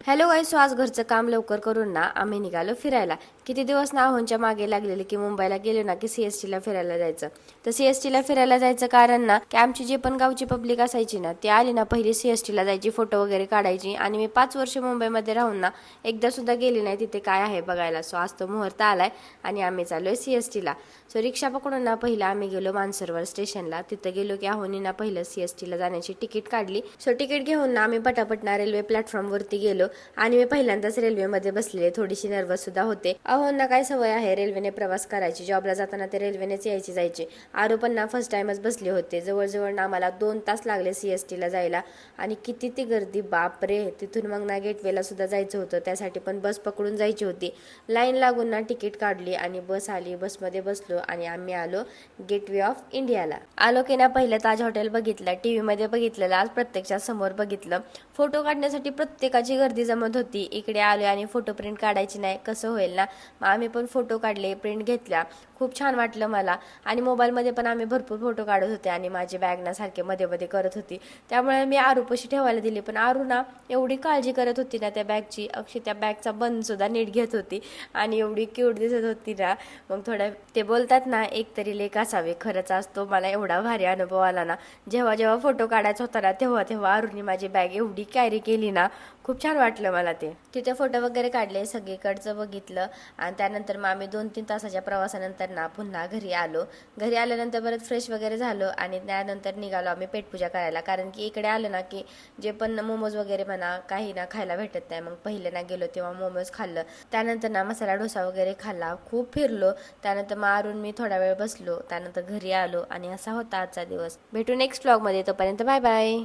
Hello गाईस, आज घरचं काम लवकर करून ना आम्ही निघालो फिरायला. किती दिवस ना आहोंच्या मागे लागलेले की मुंबईला गेलो ना की सीएसटी ला फिरायला जायचं. तर सीएसटी ला फिरायला जायचं कारण ना की आमची जी पण गावची पब्लिक असायची ना ती आली ना पहिली सीएसटी ला जायची, फोटो वगैरे काढायची. आणि मी 5 वर्ष मुंबईमध्ये राहून ना एकदा सुद्धा गेली नाही तिथे काय आहे बघायला. सो आज तो मुहूर्त आलाय आणि आम्ही चाललोय सीएसटी ला. सो रिक्षा पकडून ना पहिला आम्ही गेलो मानसरोवर स्टेशनला. तिथं गेलो की आहोनी ना पहिलं सीएसटी ला जाण्याची तिकीट काढली. सो तिकीट घेऊन ना आम्ही पटापट ना रेल्वे प्लॅटफॉर्म वरती गेलो आणि मी पहिल्यांदाच रेल्वेमध्ये बसलेले, थोडीशी नर्वस सुद्धा होते. अहोंना काय सवय आहे रेल्वेने प्रवास करायची, जॉबला जाताना ते रेल्वेनेच यायची जायचे. आरू पण ना फर्स्ट टाइमच बसले होते. जवळजवळ ना आम्हाला 2 तास लागले सीएसटी ला जायला. आणि किती ती गर्दी, बापरे. तिथून मग ना गेटवेला सुद्धा जायचं होतं, त्यासाठी पण बस पकडून जायची होती. लाईन लागून ना तिकीट काढली आणि बस आली. बसमध्ये बसलो आणि आम्ही आलो गेटवे ऑफ इंडियाला. आलो की ना पहिलं ताज हॉटेल बघितलं, टीव्ही मध्ये बघितलेलं, आज प्रत्यक्षात समोर बघितलं. फोटो काढण्यासाठी प्रत्येकाची गर्दी जमत होती. इकडे आलो आणि फोटो प्रिंट काढायची नाही, कसं होईल ना. मग आम्ही पण फोटो काढले, प्रिंट घेतल्या. खूप छान वाटलं मला. आणि मोबाईलमध्ये पण आम्ही भरपूर फोटो काढत होते आणि माझी बॅग ना सारखे मध्ये मध्ये करत होती. त्यामुळे मी आरूपाशी ठेवायला दिली, पण आरू ना एवढी काळजी करत होती ना त्या बॅगची. अक्षी त्या बॅगचा बंद सुद्धा नीट घेत होती आणि एवढी क्यूट दिसत होती ना. मग थोडं ते बोलतात ना, एक तरी लेक असावे. खरंच असतो. मला एवढा भारी अनुभव आला ना. जेव्हा जेव्हा फोटो काढायचा होता ना तेव्हा तेव्हा आरूने माझी बॅग एवढी कॅरी केली ना, खूप छान वाटलं मला ते. तिथे फोटो वगैरे काढले, सगळीकडचं बघितलं. आणि त्यानंतर मग आम्ही 2-3 तासाच्या प्रवासानंतर ना पुन्हा घरी आलो. घरी आल्यानंतर परत फ्रेश वगैरे झालो आणि त्यानंतर निघालो आम्ही पेटपूजा करायला. कारण की इकडे आलं ना की जे पण मोमोज वगैरे म्हणा काही ना खायला भेटत नाही. मग पहिले ना गेलो तेव्हा मोमोज खाल्लं. त्यानंतर ना मसाला डोसा वगैरे खाल्ला. खूप फिरलो. त्यानंतर मग आरून मी थोडा वेळ बसलो. त्यानंतर घरी आलो आणि असा होता आजचा दिवस. भेटू नेक्स्ट व्लॉग मध्ये. तोपर्यंत बाय बाय.